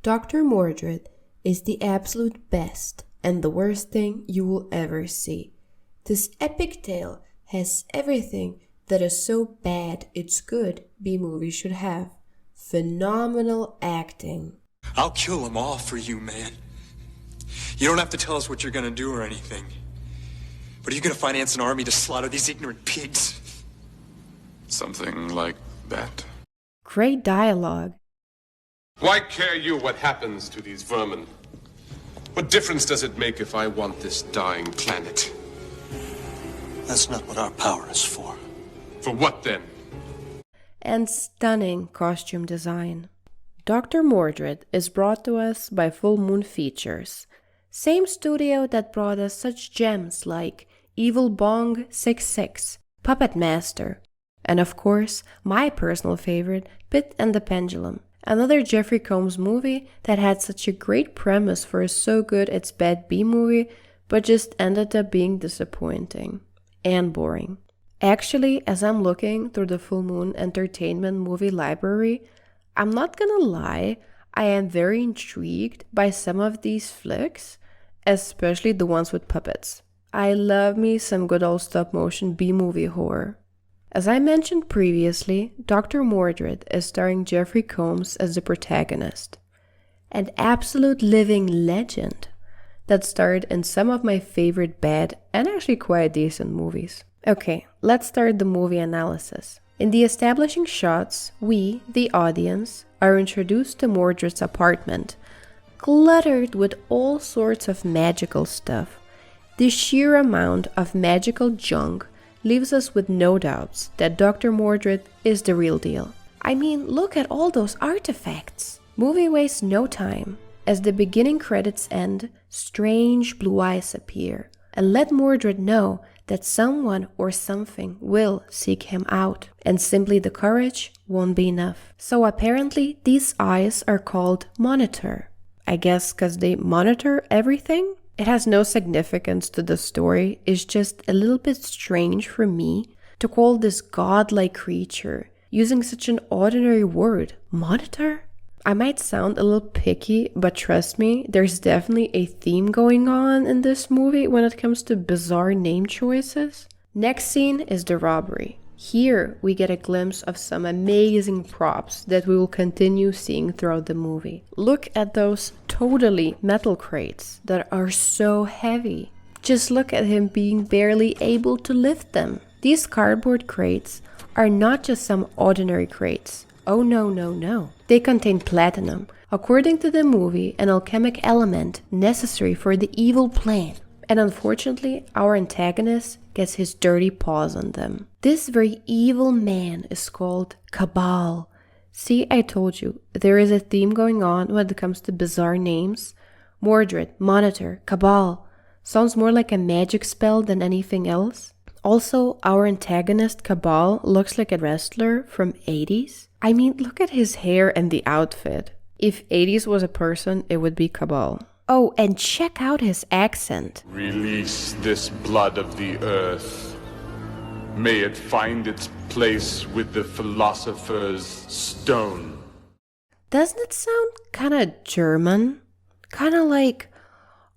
Dr. Mordred is the absolute best and the worst thing you will ever see. This epic tale has everything that a so bad it's good B-movie should have. Phenomenal acting. I'll kill them all for you, man. You don't have to tell us what you're gonna do or anything. But are you gonna finance an army to slaughter these ignorant pigs? Something like that. Great dialogue. Why care you what happens to these vermin? What difference does it make if I want this dying planet? That's not what our power is for. For what then? And stunning costume design. Dr. Mordred is brought to us by Full Moon Features, same studio that brought us such gems like Evil Bong 66, Puppet Master, and of course, my personal favorite, Pit and the Pendulum, another Jeffrey Combs movie that had such a great premise for a so good it's bad B-movie, but just ended up being disappointing and boring. Actually, as I'm looking through the Full Moon Entertainment movie library, I'm not gonna lie, I am very intrigued by some of these flicks, especially the ones with puppets. I love me some good old stop-motion B-movie horror. As I mentioned previously, Dr. Mordred is starring Jeffrey Combs as the protagonist, an absolute living legend that starred in some of my favorite bad and actually quite decent movies. Okay, let's start the movie analysis. In the establishing shots, we, the audience, are introduced to Mordred's apartment, cluttered with all sorts of magical stuff. The sheer amount of magical junk leaves us with no doubts that Dr. Mordred is the real deal. I mean, look at all those artifacts. Movie wastes no time. As the beginning credits end, strange blue eyes appear and let Mordred know that someone or something will seek him out, and simply the courage won't be enough. So apparently these eyes are called Monitor. I guess because they monitor everything? It has no significance to the story, it's just a little bit strange for me to call this godlike creature using such an ordinary word, Monitor? I might sound a little picky, but trust me, there's definitely a theme going on in this movie when it comes to bizarre name choices. Next scene is the robbery. Here we get a glimpse of some amazing props that we will continue seeing throughout the movie. Look at those totally metal crates that are so heavy. Just look at him being barely able to lift them. These cardboard crates are not just some ordinary crates. Oh no, no, no. They contain platinum, according to the movie, an alchemic element necessary for the evil plan. And unfortunately, our antagonist gets his dirty paws on them. This very evil man is called Cabal. See, I told you, there is a theme going on when it comes to bizarre names. Mordred, Monitor, Cabal. Sounds more like a magic spell than anything else. Also, our antagonist Cabal looks like a wrestler from 80s. I mean, look at his hair and the outfit. If 80s was a person, it would be Cabal. Oh, and check out his accent. Release this blood of the earth. May it find its place with the philosopher's stone. Doesn't it sound kinda German? Kinda like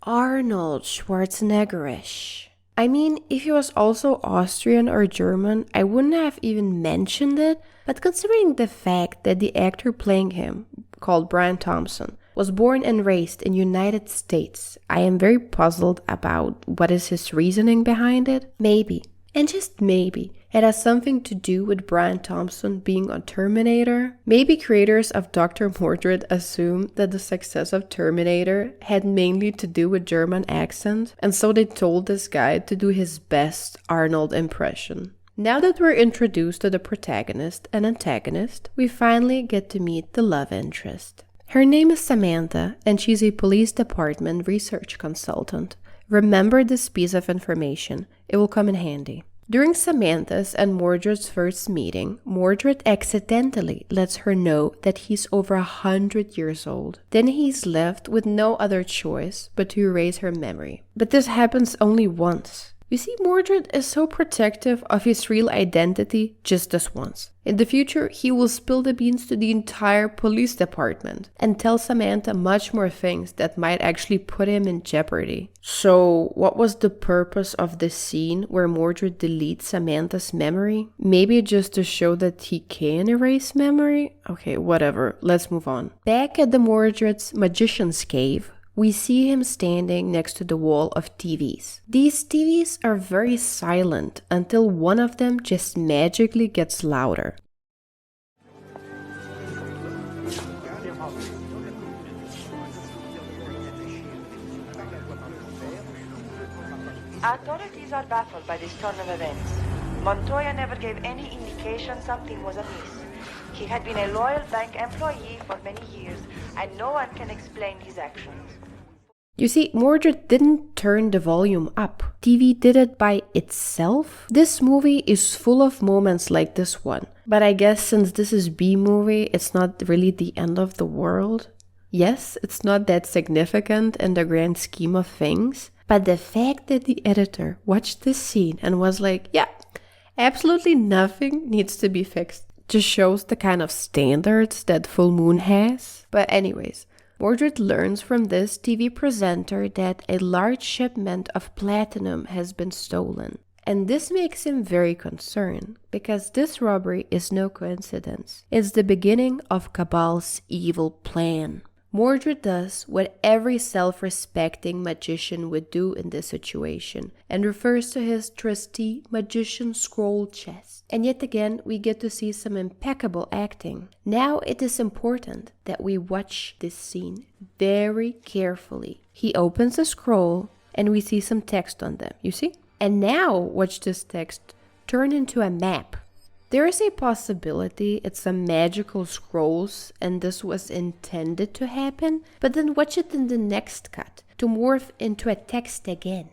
Arnold Schwarzeneggerish. I mean, if he was also Austrian or German, I wouldn't have even mentioned it, but considering the fact that the actor playing him, called Brian Thompson, was born and raised in United States, I am very puzzled about what is his reasoning behind it. Maybe, and just maybe, it has something to do with Brian Thompson being on Terminator. Maybe creators of Dr. Mordred assumed that the success of Terminator had mainly to do with German accent, and so they told this guy to do his best Arnold impression. Now that we're introduced to the protagonist and antagonist, we finally get to meet the love interest. Her name is Samantha, and she's a police department research consultant. Remember this piece of information, it will come in handy. During Samantha's and Mordred's first meeting, Mordred accidentally lets her know that he's over 100 years old. Then he's left with no other choice but to erase her memory. But this happens only once. You see, Mordred is so protective of his real identity just this once. In the future, he will spill the beans to the entire police department and tell Samantha much more things that might actually put him in jeopardy. So, what was the purpose of this scene where Mordred deletes Samantha's memory? Maybe just to show that he can erase memory? Okay, whatever, let's move on. Back at the Mordred's magician's cave, we see him standing next to the wall of TVs. These TVs are very silent until one of them just magically gets louder. Authorities are baffled by this turn of events. Montoya never gave any indication something was amiss. He had been a loyal bank employee for many years, and no one can explain his actions. You see, Mordred didn't turn the volume up. TV did it by itself. This movie is full of moments like this one. But I guess since this is B-movie, it's not really the end of the world. Yes, it's not that significant in the grand scheme of things. But the fact that the editor watched this scene and was like, yeah, absolutely nothing needs to be fixed, just shows the kind of standards that Full Moon has. But anyways, Mordred learns from this TV presenter that a large shipment of platinum has been stolen. And this makes him very concerned, because this robbery is no coincidence. It's the beginning of Cabal's evil plan. Mordred does what every self-respecting magician would do in this situation, and refers to his trusty magician scroll chest. And yet again, we get to see some impeccable acting. Now it is important that we watch this scene very carefully. He opens a scroll, and we see some text on them, you see? And now watch this text turn into a map. There is a possibility it's some magical scrolls and this was intended to happen, but then watch it in the next cut to morph into a text again.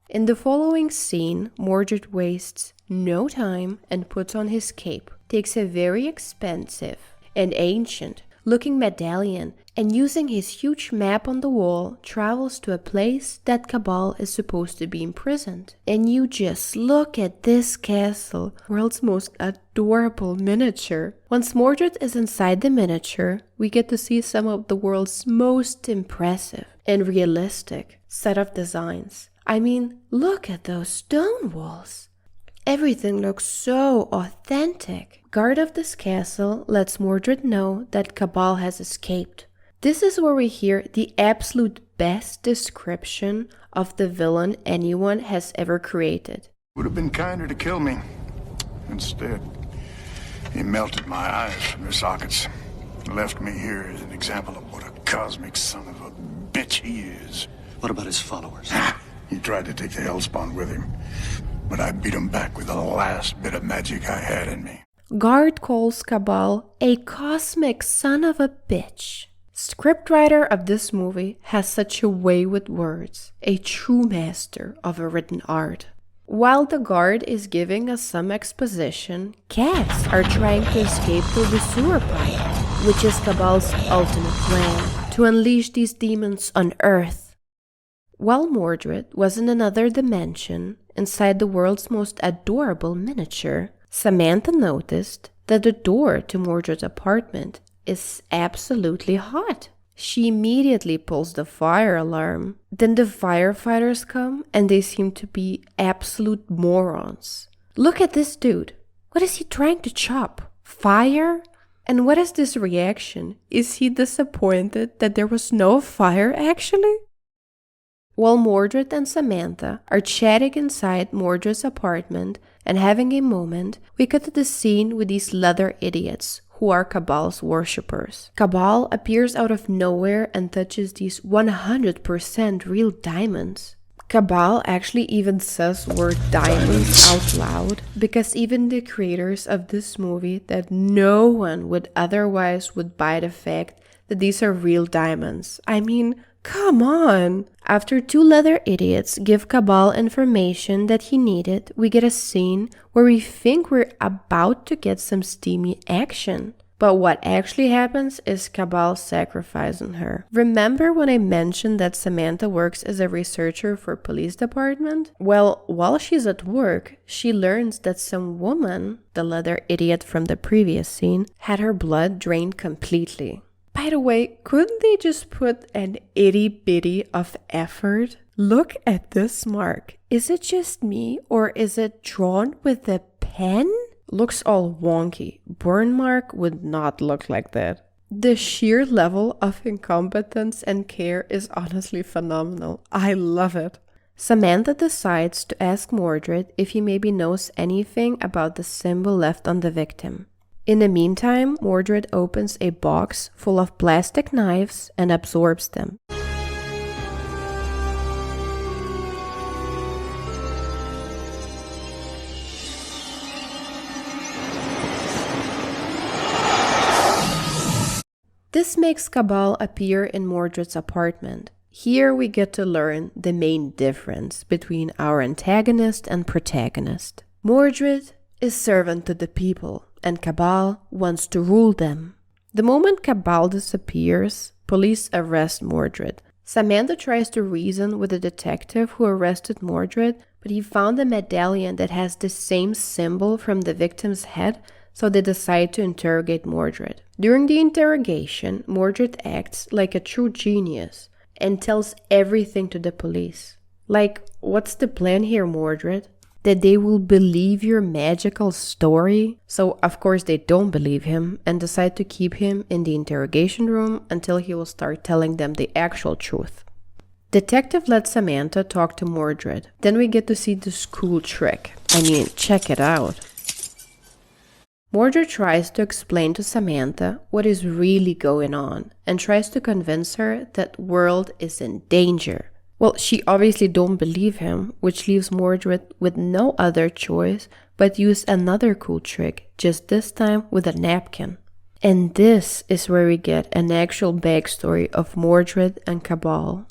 In the following scene, Mordred wastes no time and puts on his cape, takes a very expensive and ancient looking medallion, and using his huge map on the wall, travels to a place that Cabal is supposed to be imprisoned. And you just look at this castle, world's most adorable miniature. Once Mordred is inside the miniature, we get to see some of the world's most impressive and realistic set of designs. I mean, look at those stone walls. Everything looks so authentic. Guard of this castle lets Mordred know that Cabal has escaped. This is where we hear the absolute best description of the villain anyone has ever created. Would have been kinder to kill me. Instead, he melted my eyes from their sockets. Left me here as an example of what a cosmic son of a bitch he is. What about his followers? He tried to take the Hellspawn with him, but I beat him back with the last bit of magic I had in me. Guard calls Cabal a cosmic son of a bitch. Scriptwriter of this movie has such a way with words, a true master of a written art. While the guard is giving us some exposition, cats are trying to escape through the sewer pipe, which is Cabal's ultimate plan, to unleash these demons on Earth. While Mordred was in another dimension, inside the world's most adorable miniature, Samantha noticed that the door to Mordred's apartment is absolutely hot. She immediately pulls the fire alarm. Then the firefighters come and they seem to be absolute morons. Look at this dude. What is he trying to chop? Fire? And what is this reaction? Is he disappointed that there was no fire actually? While Mordred and Samantha are chatting inside Mordred's apartment and having a moment, we cut to the scene with these leather idiots who are Cabal's worshippers. Cabal appears out of nowhere and touches these 100% real diamonds. Cabal actually even says word diamonds out loud, because even the creators of this movie that no one would otherwise would buy the fact that these are real diamonds. I mean, come on! After two leather idiots give Cabal information that he needed, we get a scene where we think we're about to get some steamy action. But what actually happens is Cabal sacrificing her. Remember when I mentioned that Samantha works as a researcher for police department? Well, while she's at work, she learns that some woman, the leather idiot from the previous scene, had her blood drained completely. By the way, couldn't they just put an itty bitty of effort? Look at this mark. Is it just me or is it drawn with a pen? Looks all wonky. Burn mark would not look like that. The sheer level of incompetence and care is honestly phenomenal. I love it. Samantha decides to ask Mordred if he maybe knows anything about the symbol left on the victim. In the meantime, Mordred opens a box full of plastic knives and absorbs them. This makes Cabal appear in Mordred's apartment. Here we get to learn the main difference between our antagonist and protagonist. Mordred is servant to the people, and Cabal wants to rule them. The moment Cabal disappears, police arrest Mordred. Samantha tries to reason with the detective who arrested Mordred, but he found a medallion that has the same symbol from the victim's head, so they decide to interrogate Mordred. During the interrogation, Mordred acts like a true genius and tells everything to the police. Like, what's the plan here, Mordred? That they will believe your magical story? So, of course, they don't believe him and decide to keep him in the interrogation room until he will start telling them the actual truth. Detective lets Samantha talk to Mordred. Then we get to see this cool trick. I mean, check it out. Mordred tries to explain to Samantha what is really going on and tries to convince her that world is in danger. Well, she obviously don't believe him, which leaves Mordred with no other choice but use another cool trick, just this time with a napkin. And this is where we get an actual backstory of Mordred and Cabal.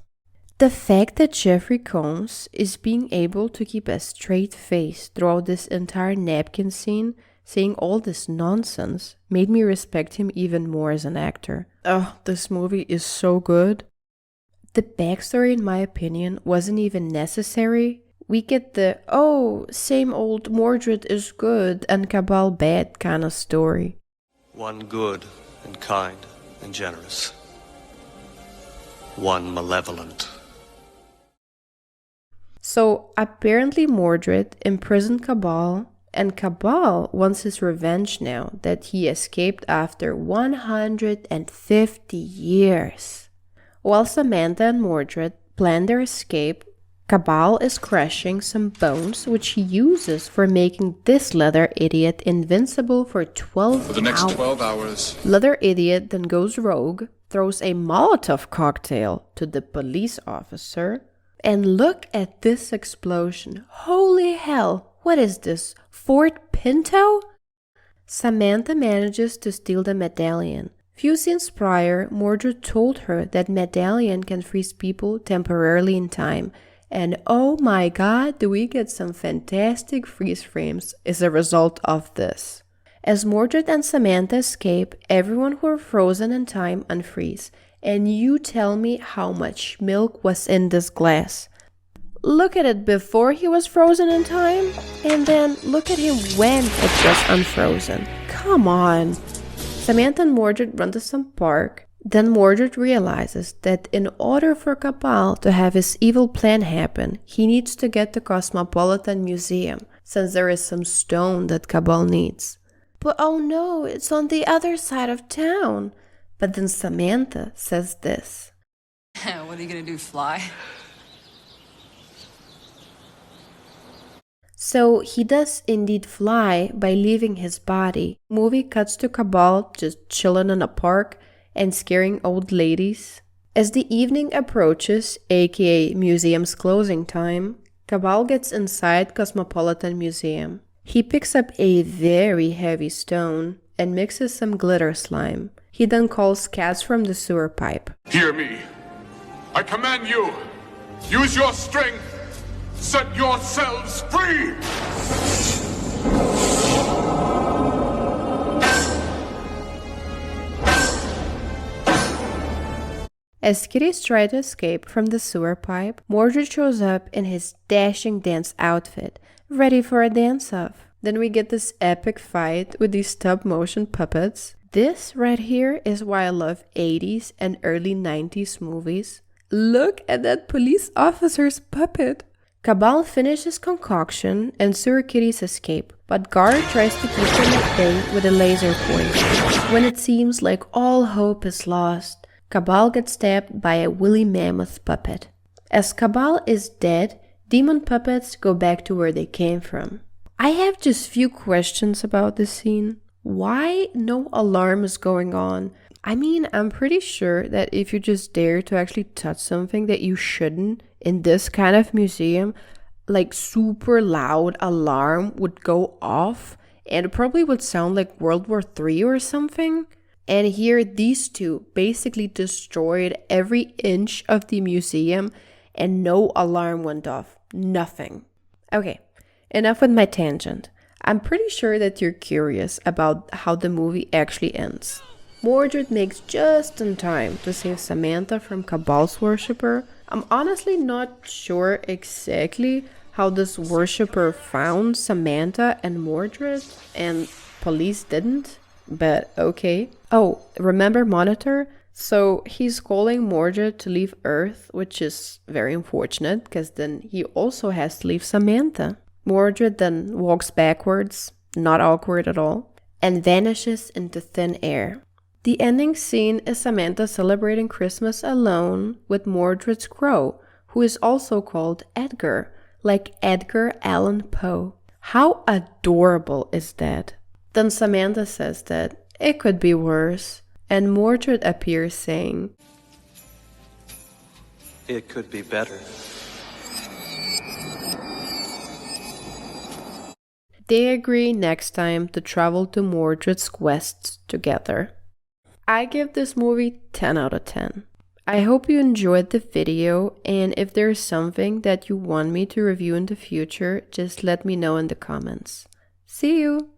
The fact that Jeffrey Combs is being able to keep a straight face throughout this entire napkin scene, saying all this nonsense, made me respect him even more as an actor. Oh, this movie is so good. The backstory, in my opinion, wasn't even necessary. We get the, oh, same old Mordred is good and Cabal bad kind of story. One good and kind and generous. One malevolent. So apparently Mordred imprisoned Cabal, and Cabal wants his revenge now that he escaped after 150 years. While Samantha and Mordred plan their escape, Cabal is crushing some bones which he uses for making this leather idiot invincible for 12 hours. For the next 12 hours. Leather idiot then goes rogue, throws a Molotov cocktail to the police officer, and look at this explosion. Holy hell! What is this, Fort Pinto? Samantha manages to steal the medallion. Few scenes prior, Mordred told her that medallion can freeze people temporarily in time. And oh my god, do we get some fantastic freeze frames as a result of this. As Mordred and Samantha escape, everyone who are frozen in time unfreeze. And you tell me how much milk was in this glass. Look at it before he was frozen in time, and then look at him when it was unfrozen. Come on. Samantha and Mordred run to some park. Then Mordred realizes that in order for Cabal to have his evil plan happen, he needs to get the Cosmopolitan Museum, since there is some stone that Cabal needs. But oh no, it's on the other side of town. But then Samantha says this. What are you gonna do, fly? So he does indeed fly by leaving his body. Movie cuts to Cabal just chilling in a park and scaring old ladies. As the evening approaches, aka museum's closing time, Cabal gets inside Cosmopolitan Museum. He picks up a very heavy stone and mixes some glitter slime. He then calls cats from the sewer pipe. Hear me. I command you. Use your strength. Set yourselves free! As kitties try to escape from the sewer pipe, Mordred shows up in his dashing dance outfit, ready for a dance-off. Then we get this epic fight with these stop-motion puppets. This right here is why I love 80s and early 90s movies. Look at that police officer's puppet! Cabal finishes concoction and sewer kitties escape, but Gar tries to keep them at bay with a laser pointer. When it seems like all hope is lost, Cabal gets stabbed by a woolly mammoth puppet. As Cabal is dead, demon puppets go back to where they came from. I have just few questions about this scene. Why no alarm is going on? I mean, I'm pretty sure that if you just dare to actually touch something that you shouldn't in this kind of museum, like super loud alarm would go off and it probably would sound like World War III or something. And here these two basically destroyed every inch of the museum and no alarm went off. Nothing. Okay, enough with my tangent. I'm pretty sure that you're curious about how the movie actually ends. Mordred makes just in time to save Samantha from Cabal's worshipper. I'm honestly not sure exactly how this worshipper found Samantha and Mordred and police didn't, but okay. Oh, remember Monitor? So he's calling Mordred to leave Earth, which is very unfortunate because then he also has to leave Samantha. Mordred then walks backwards, not awkward at all, and vanishes into thin air. The ending scene is Samantha celebrating Christmas alone with Mordred's crow, who is also called Edgar, like Edgar Allan Poe. How adorable is that? Then Samantha says that it could be worse, and Mordred appears saying, It could be better. They agree next time to travel to Mordred's quests together. I give this movie 10 out of 10. I hope you enjoyed the video, and if there's something that you want me to review in the future, just let me know in the comments. See you!